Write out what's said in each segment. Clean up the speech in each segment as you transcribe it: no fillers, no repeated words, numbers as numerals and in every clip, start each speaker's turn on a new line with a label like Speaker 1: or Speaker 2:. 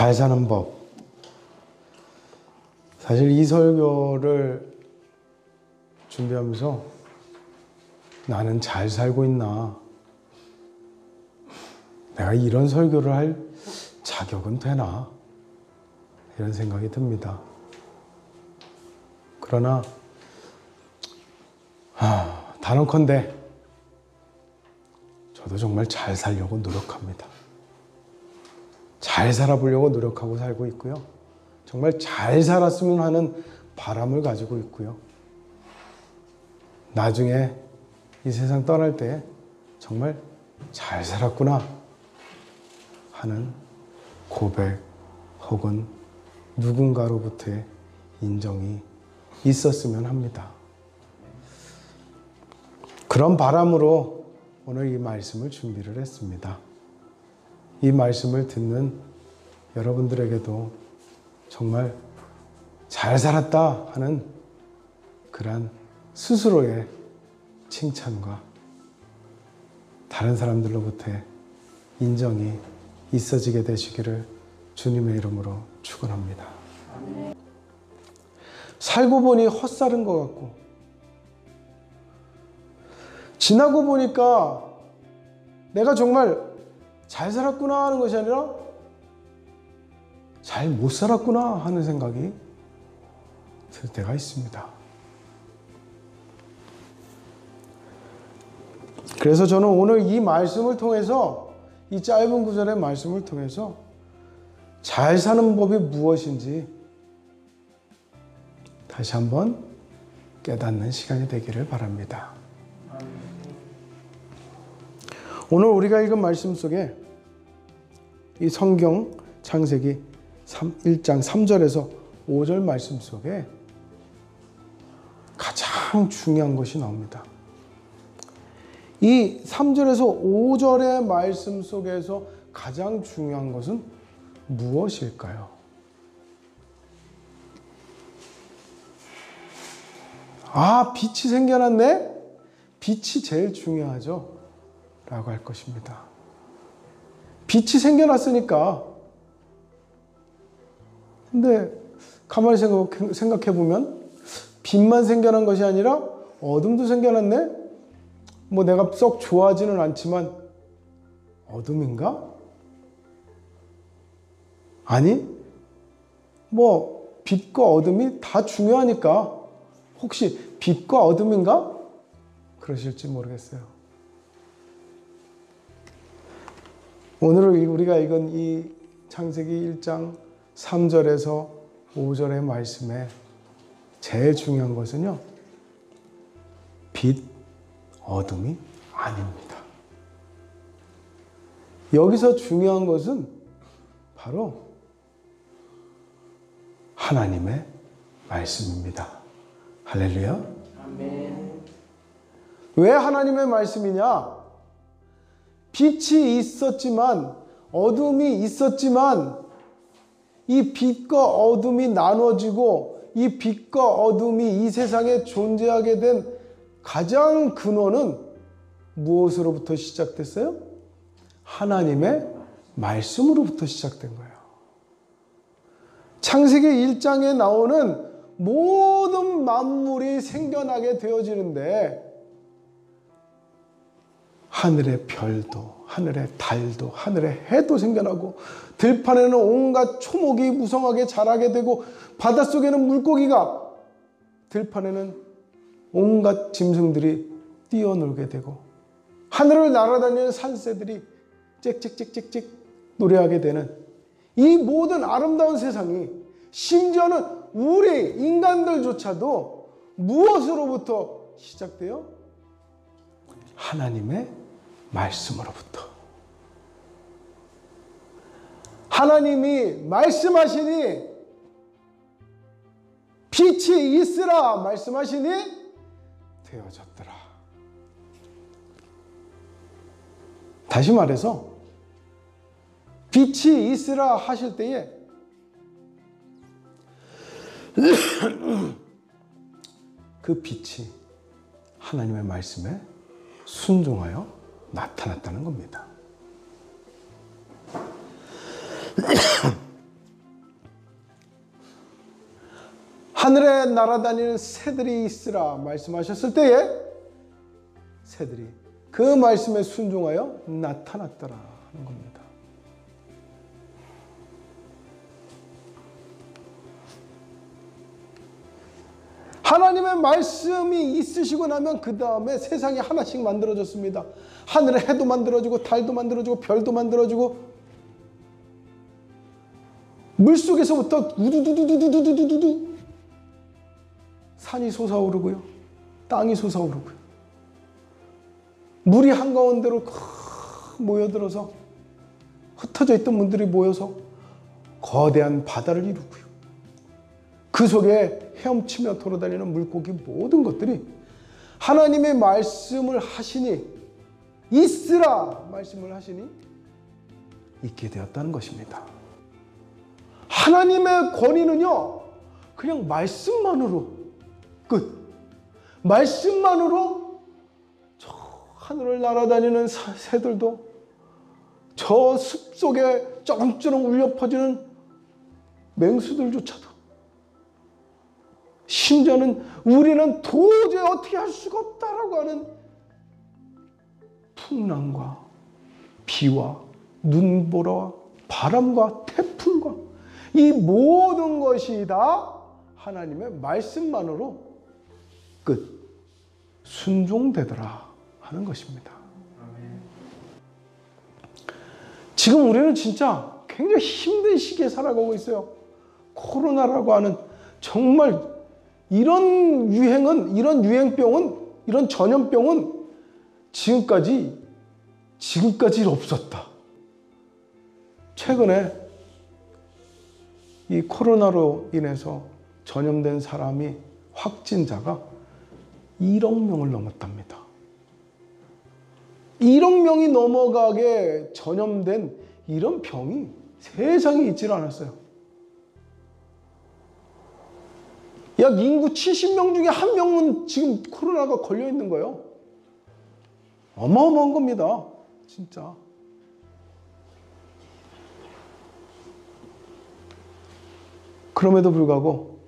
Speaker 1: 잘 사는 법. 사실 이 설교를 준비하면서 나는 잘 살고 있나? 내가 이런 설교를 할 자격은 되나? 이런 생각이 듭니다. 그러나 단언컨대 저도 정말 잘 살려고 노력합니다. 잘 살아보려고 노력하고 살고 있고요. 정말 잘 살았으면 하는 바람을 가지고 있고요. 나중에 이 세상 떠날 때 정말 잘 살았구나 하는 고백 혹은 누군가로부터의 인정이 있었으면 합니다. 그런 바람으로 오늘 이 말씀을 준비를 했습니다. 이 말씀을 듣는 여러분들에게도 정말 잘 살았다 하는 그런 스스로의 칭찬과 다른 사람들로부터의 인정이 있어지게 되시기를 주님의 이름으로 축원합니다. 살고 보니 헛살은 것 같고 지나고 보니까 내가 정말 잘 살았구나 하는 것이 아니라 잘 못 살았구나 하는 생각이 들 때가 있습니다. 그래서 저는 오늘 이 말씀을 통해서, 이 짧은 구절의 말씀을 통해서 잘 사는 법이 무엇인지 다시 한번 깨닫는 시간이 되기를 바랍니다. 오늘 우리가 읽은 말씀 속에 이 성경 창세기 1장 3절에서 5절 말씀 속에 가장 중요한 것이 나옵니다. 이 3절에서 5절의 말씀 속에서 가장 중요한 것은 무엇일까요? 빛이 생겨났네? 빛이 제일 중요하죠? 라고 할 것입니다. 빛이 생겨났으니까. 근데 가만히 생각해보면 빛만 생겨난 것이 아니라 어둠도 생겨났네? 뭐 내가 썩 좋아하지는 않지만 어둠인가? 아니, 뭐 빛과 어둠이 다 중요하니까 혹시 빛과 어둠인가? 그러실지 모르겠어요. 오늘 우리가 읽은 이 창세기 1장 3절에서 5절의 말씀에 제일 중요한 것은요, 빛, 어둠이 아닙니다. 여기서 중요한 것은 바로 하나님의 말씀입니다. 할렐루야. 아멘. 왜 하나님의 말씀이냐? 빛이 있었지만, 어둠이 있었지만, 이 빛과 어둠이 나눠지고 이 빛과 어둠이 이 세상에 존재하게 된 가장 근원은 무엇으로부터 시작됐어요? 하나님의 말씀으로부터 시작된 거예요. 창세기 1장에 나오는 모든 만물이 생겨나게 되어지는데 하늘의 별도, 하늘의 달도, 하늘의 해도 생겨나고 들판에는 온갖 초목이 무성하게 자라게 되고 바닷속에는 물고기가, 들판에는 온갖 짐승들이 뛰어놀게 되고 하늘을 날아다니는 산새들이 짹짹짹짹짹 노래하게 되는 이 모든 아름다운 세상이, 심지어는 우리 인간들조차도 무엇으로부터 시작돼요? 하나님의 말씀으로부터. 하나님이 말씀하시니 빛이 있으라 말씀하시니 되어졌더라. 다시 말해서 빛이 있으라 하실 때에 그 빛이 하나님의 말씀에 순종하여 나타났다는 겁니다. 하늘에 날아다니는 새들이 있으라 말씀하셨을 때에 새들이 그 말씀에 순종하여 나타났더라 하는 겁니다. 하나님의 말씀이 있으시고 나면 그 다음에 세상이 하나씩 만들어졌습니다. 하늘에 해도 만들어지고 달도 만들어지고 별도 만들어지고 물속에서부터 우두두두두두두두두 산이 솟아오르고요. 땅이 솟아오르고요. 물이 한가운데로 모여들어서 흩어져 있던 문들이 모여서 거대한 바다를 이루고요. 그 속에 헤엄치며 돌아다니는 물고기 모든 것들이 하나님의 말씀을 하시니 있으라 말씀을 하시니 있게 되었다는 것입니다. 하나님의 권위는요 그냥 말씀만으로 끝. 말씀만으로 저 하늘을 날아다니는 새들도 저 숲속에 쩌렁쩌렁 울려 퍼지는 맹수들조차도 심지어는 우리는 도저히 어떻게 할 수가 없다라고 하는 풍랑과 비와 눈보라와 바람과 태풍과 이 모든 것이 다 하나님의 말씀만으로 끝 순종되더라 하는 것입니다. 지금 우리는 진짜 굉장히 힘든 시기에 살아가고 있어요. 코로나라고 하는 정말 이런 유행은, 이런 유행병은, 이런 전염병은 지금까지 없었다. 최근에 이 코로나로 인해서 전염된 사람이 확진자가 1억 명을 넘었답니다. 1억 명이 넘어가게 전염된 이런 병이 세상에 있질 않았어요. 약 인구 70명 중에 1명은 지금 코로나가 걸려 있는 거예요. 어마어마한 겁니다. 진짜. 그럼에도 불구하고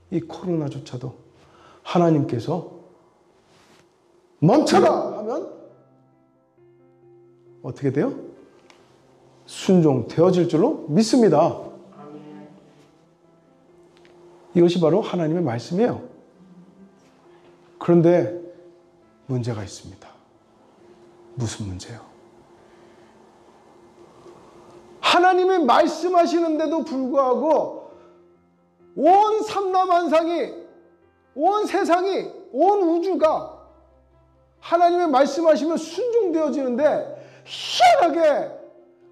Speaker 1: 이 코로나조차도 하나님께서 멈춰라 하면 어떻게 돼요? 순종되어질 줄로 믿습니다. 이것이 바로 하나님의 말씀이에요. 그런데 문제가 있습니다. 무슨 문제요? 하나님이 말씀하시는데도 불구하고 온 삼라만상이, 온 세상이, 온 우주가 하나님의 말씀하시면 순종되어지는데 희한하게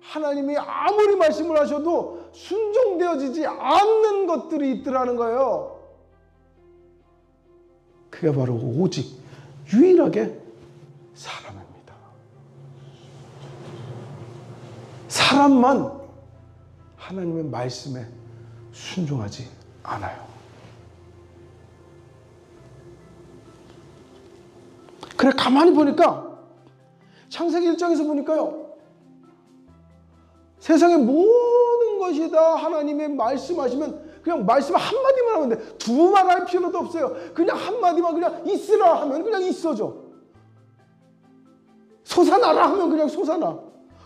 Speaker 1: 하나님이 아무리 말씀을 하셔도 순종되어지지 않는 것들이 있더라는 거예요. 그게 바로 오직 유일하게 사람입니다. 사람만 하나님의 말씀에 순종하지 않아요. 그래 가만히 보니까 창세기 1장에서 보니까요. 세상의 모든 것이 다 하나님의 말씀하시면 그냥 말씀 한마디만 하면 돼. 두 말 할 필요도 없어요. 그냥 한마디만 그냥 있으라 하면 그냥 있어져. 솟아나라 하면 그냥 솟아나.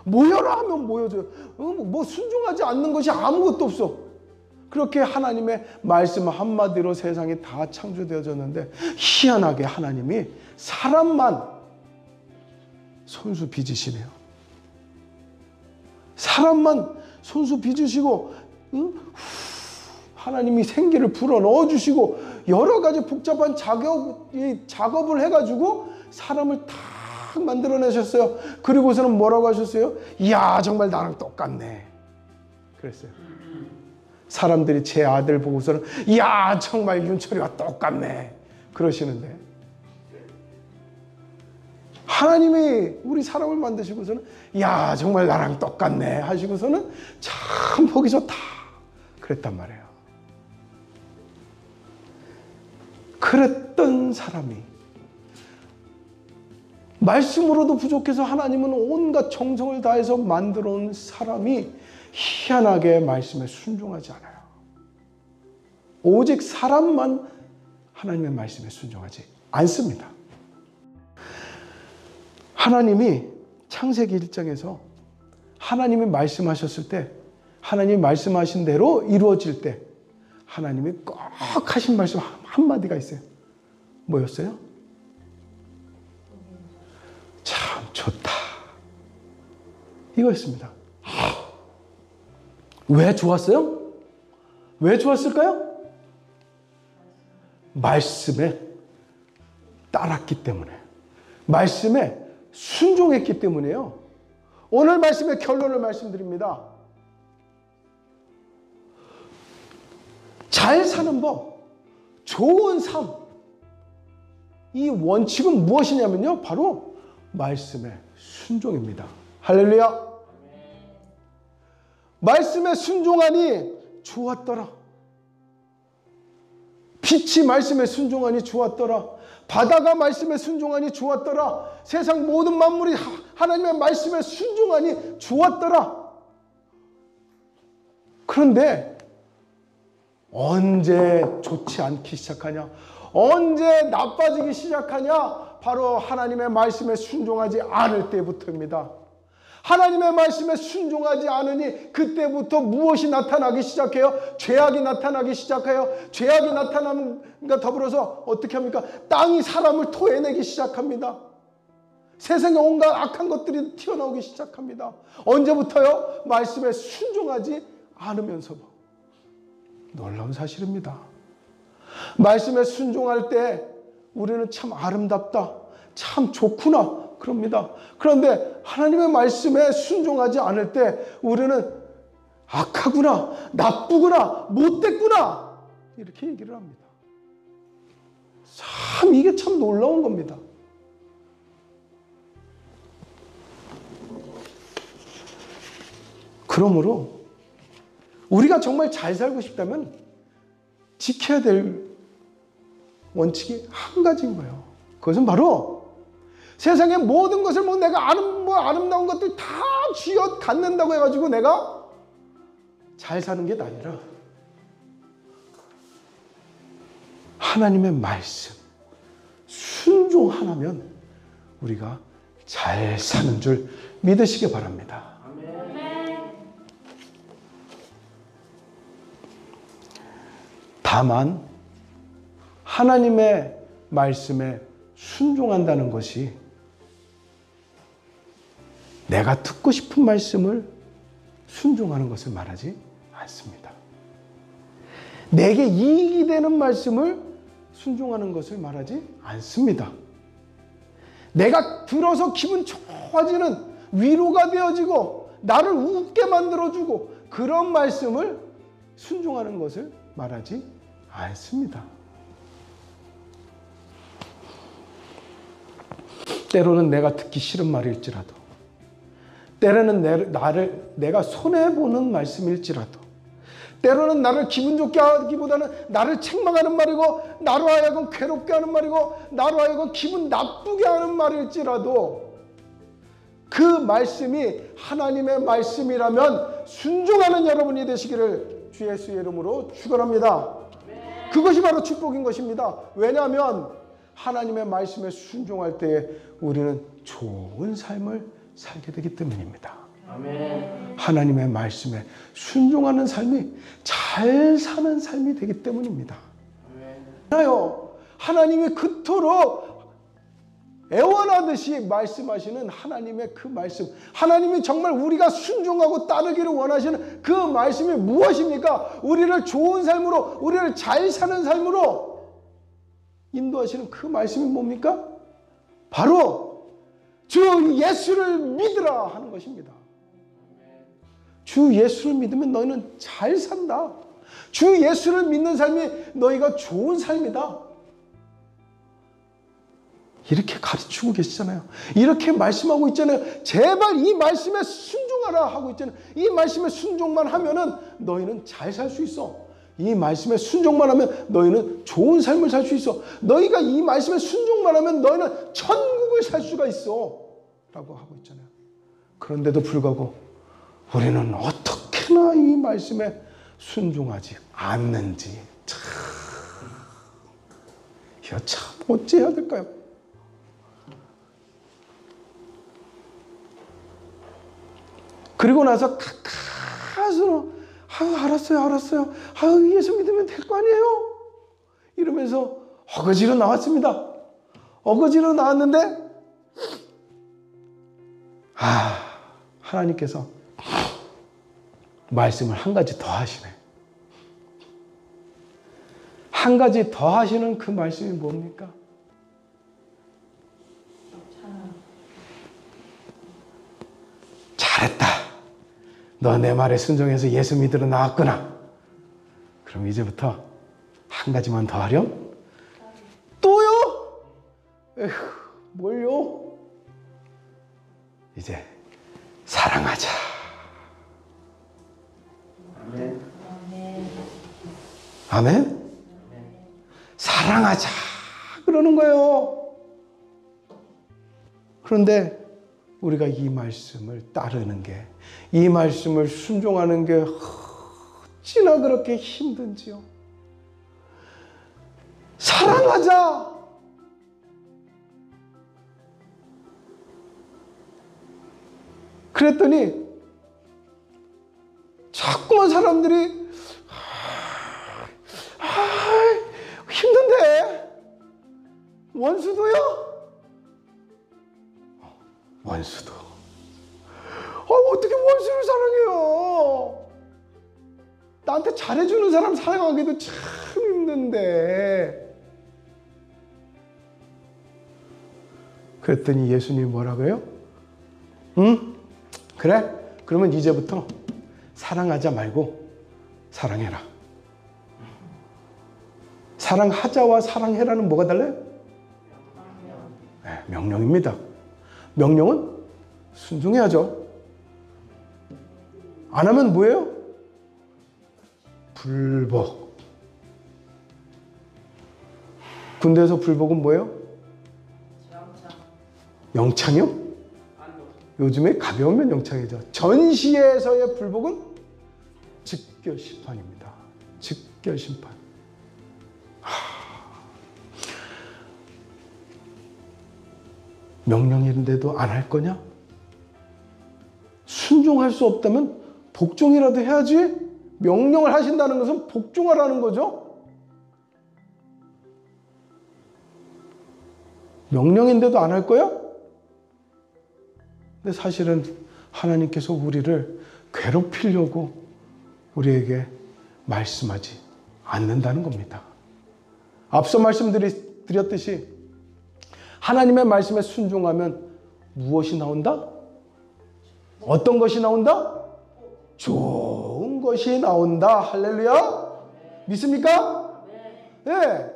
Speaker 1: 모여라 하면 모여져요. 뭐 순종하지 않는 것이 아무것도 없어. 그렇게 하나님의 말씀 한마디로 세상이 다 창조되어졌는데 희한하게 하나님이 사람만 손수 빚으시네요. 사람만 손수 빚으시고 하나님이 생기를 불어 넣어주시고 여러 가지 복잡한 작업을 해가지고 사람을 딱 만들어내셨어요. 그리고서는 뭐라고 하셨어요? 이야 정말 나랑 똑같네 그랬어요. 사람들이 제 아들 보고서는 이야 정말 윤철이와 똑같네 그러시는데 하나님이 우리 사람을 만드시고서는 야 정말 나랑 똑같네 하시고서는 참 보기 좋다 그랬단 말이에요. 그랬던 사람이 말씀으로도 부족해서 하나님은 온갖 정성을 다해서 만들어 온 사람이 희한하게 말씀에 순종하지 않아요. 오직 사람만 하나님의 말씀에 순종하지 않습니다. 하나님이 창세기 1장에서 하나님이 말씀하셨을 때, 하나님이 말씀하신 대로 이루어질 때 하나님이 꼭 하신 말씀 한마디가 있어요. 뭐였어요? 참 좋다. 이거였습니다. 왜 좋았어요? 왜 좋았을까요? 말씀에 따랐기 때문에, 말씀에 순종했기 때문에요. 오늘 말씀의 결론을 말씀드립니다. 잘 사는 법, 좋은 삶, 이 원칙은 무엇이냐면요, 바로 말씀의 순종입니다. 할렐루야. 말씀에 순종하니 좋았더라. 빛이 말씀에 순종하니 좋았더라. 바다가 말씀에 순종하니 좋았더라. 세상 모든 만물이 하나님의 말씀에 순종하니 좋았더라. 그런데 언제 좋지 않기 시작하냐? 언제 나빠지기 시작하냐? 바로 하나님의 말씀에 순종하지 않을 때부터입니다. 하나님의 말씀에 순종하지 않으니 그때부터 무엇이 나타나기 시작해요? 죄악이 나타나기 시작해요. 죄악이 나타남과 더불어서 어떻게 합니까? 땅이 사람을 토해내기 시작합니다. 세상에 온갖 악한 것들이 튀어나오기 시작합니다. 언제부터요? 말씀에 순종하지 않으면서. 놀라운 사실입니다. 말씀에 순종할 때 우리는 참 아름답다, 참 좋구나 그럽니다. 그런데 하나님의 말씀에 순종하지 않을 때 우리는 악하구나, 나쁘구나, 못됐구나 이렇게 얘기를 합니다. 참 이게 참 놀라운 겁니다. 그러므로 우리가 정말 잘 살고 싶다면 지켜야 될 원칙이 한 가지인 거예요. 그것은 바로 세상의 모든 것을 내가 아름다운 것들 다 쥐어 갖는다고 해가지고 내가 잘 사는 게 아니라 하나님의 말씀 순종 하나면 우리가 잘 사는 줄 믿으시기 바랍니다. 다만 하나님의 말씀에 순종한다는 것이 내가 듣고 싶은 말씀을 순종하는 것을 말하지 않습니다. 내게 이익이 되는 말씀을 순종하는 것을 말하지 않습니다. 내가 들어서 기분 좋아지는, 위로가 되어지고 나를 웃게 만들어주고 그런 말씀을 순종하는 것을 말하지 않습니다. 때로는 내가 듣기 싫은 말일지라도, 때로는 내가 손해보는 말씀일지라도, 때로는 나를 기분 좋게 하기보다는 나를 책망하는 말이고, 나로 하여금 괴롭게 하는 말이고, 나로 하여금 기분 나쁘게 하는 말일지라도 그 말씀이 하나님의 말씀이라면 순종하는 여러분이 되시기를 주 예수의 이름으로 축원합니다. 그것이 바로 축복인 것입니다. 왜냐하면 하나님의 말씀에 순종할 때 우리는 좋은 삶을 살게 되기 때문입니다. 아멘. 하나님의 말씀에 순종하는 삶이 잘 사는 삶이 되기 때문입니다. 아멘. 하나님이 그토록 애원하듯이 말씀하시는 하나님의 그 말씀, 하나님이 정말 우리가 순종하고 따르기를 원하시는 그 말씀이 무엇입니까? 우리를 좋은 삶으로, 우리를 잘 사는 삶으로 인도하시는 그 말씀이 뭡니까? 바로 주 예수를 믿으라 하는 것입니다. 주 예수를 믿으면 너희는 잘 산다. 주 예수를 믿는 삶이 너희가 좋은 삶이다. 이렇게 가르치고 계시잖아요. 이렇게 말씀하고 있잖아요. 제발 이 말씀에 순종하라 하고 있잖아요. 이 말씀에 순종만 하면은 너희는 잘 살 수 있어. 이 말씀에 순종만 하면 너희는 좋은 삶을 살 수 있어. 너희가 이 말씀에 순종만 하면 너희는 천국을 살 수가 있어. 라고 하고 있잖아요. 그런데도 불구하고 우리는 어떻게나 이 말씀에 순종하지 않는지 이거 참 어찌해야 될까요? 그리고 나서 가까스로 알았어요. 예수 믿으면 될 거 아니에요? 이러면서 어거지로 나왔습니다. 어거지로 나왔는데 하나님께서 말씀을 한 가지 더 하시네. 한 가지 더 하시는 그 말씀이 뭡니까? 잘했다. 너 내 말에 순종해서 예수 믿으러 나왔구나. 그럼 이제부터 한 가지만 더 하렴? 또요? 에휴, 뭘요? 이제 사랑하자. 아멘. 아멘? 사랑하자. 그러는 거예요. 그런데 우리가 이 말씀을 따르는 게, 이 말씀을 순종하는 게 어찌나 그렇게 힘든지요. 사랑하자. 그랬더니 자꾸만 사람들이 힘든데 원수도요? 원수도. 어떻게 원수를 사랑해요? 나한테 잘해주는 사람 사랑하기도 참 힘든데. 그랬더니 예수님이 뭐라고요? 응? 그래? 그러면 이제부터 사랑하자 말고 사랑해라. 사랑하자와 사랑해라는 뭐가 달라요? 네, 명령입니다. 명령은 순종해야죠. 안 하면 뭐예요? 불복. 군대에서 불복은 뭐예요? 영창이요? 요즘에 가벼우면 영창이죠. 전시에서의 불복은 직결심판입니다. 직결심판. 명령인데도 안 할 거냐? 순종할 수 없다면 복종이라도 해야지. 명령을 하신다는 것은 복종하라는 거죠. 명령인데도 안 할 거야? 근데 사실은 하나님께서 우리를 괴롭히려고 우리에게 말씀하지 않는다는 겁니다. 앞서 말씀드렸듯이 하나님의 말씀에 순종하면 무엇이 나온다? 어떤 것이 나온다? 좋은 것이 나온다. 할렐루야. 믿습니까? 네.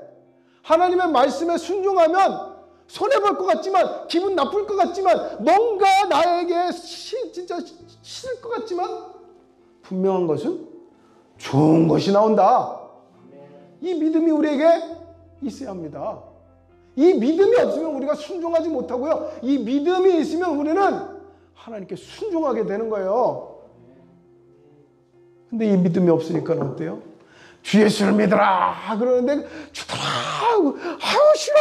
Speaker 1: 하나님의 말씀에 순종하면 손해볼 것 같지만, 기분 나쁠 것 같지만, 뭔가 나에게 진짜 싫을 것 같지만 분명한 것은 좋은 것이 나온다. 이 믿음이 우리에게 있어야 합니다. 이 믿음이 없으면 우리가 순종하지 못하고요. 이 믿음이 있으면 우리는 하나님께 순종하게 되는 거예요. 근데 이 믿음이 없으니까 어때요? 주 예수를 믿어라 그러는데 주더라 아유 싫어.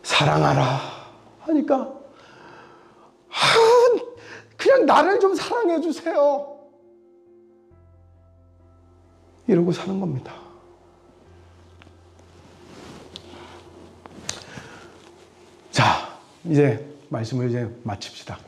Speaker 1: 사랑하라 하니까 그냥 나를 좀 사랑해 주세요. 이러고 사는 겁니다. 자, 이제 말씀을 이제 마칩시다.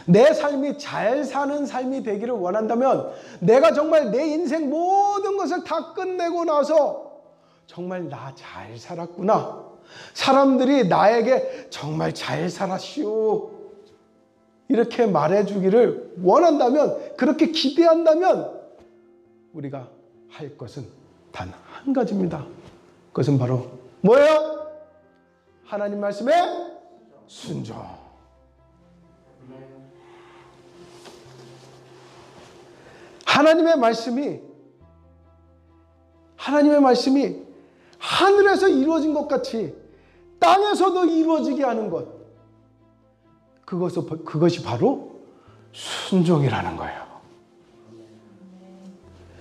Speaker 1: 내 삶이 잘 사는 삶이 되기를 원한다면, 내가 정말 내 인생 모든 것을 다 끝내고 나서 정말 나 잘 살았구나, 사람들이 나에게 정말 잘 살았시오 이렇게 말해주기를 원한다면, 그렇게 기대한다면 우리가 할 것은 단 한 가지입니다. 그것은 바로 뭐예요? 하나님 말씀에 순종. 하나님의 말씀이 하늘에서 이루어진 것 같이 땅에서도 이루어지게 하는 것, 그것이 바로 순종이라는 거예요.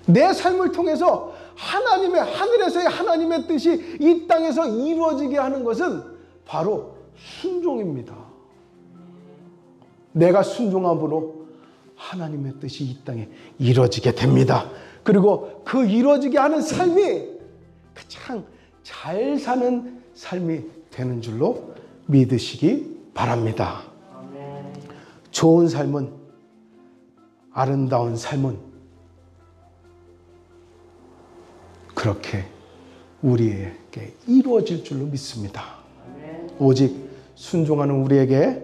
Speaker 1: 내 삶을 통해서 하나님의, 하늘에서의 하나님의 뜻이 이 땅에서 이루어지게 하는 것은 바로 순종입니다. 내가 순종함으로 하나님의 뜻이 이 땅에 이루어지게 됩니다. 그리고 그 이루어지게 하는 삶이 가장 잘 사는 삶이 되는 줄로 믿으시기 바랍니다. 좋은 삶은, 아름다운 삶은 그렇게 우리에게 이루어질 줄로 믿습니다. 오직 순종하는 우리에게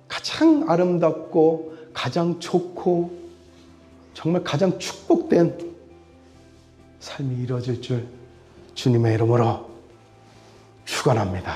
Speaker 1: 가장 아름답고 가장 좋고 정말 가장 축복된 삶이 이루어질 줄 주님의 이름으로 축원합니다.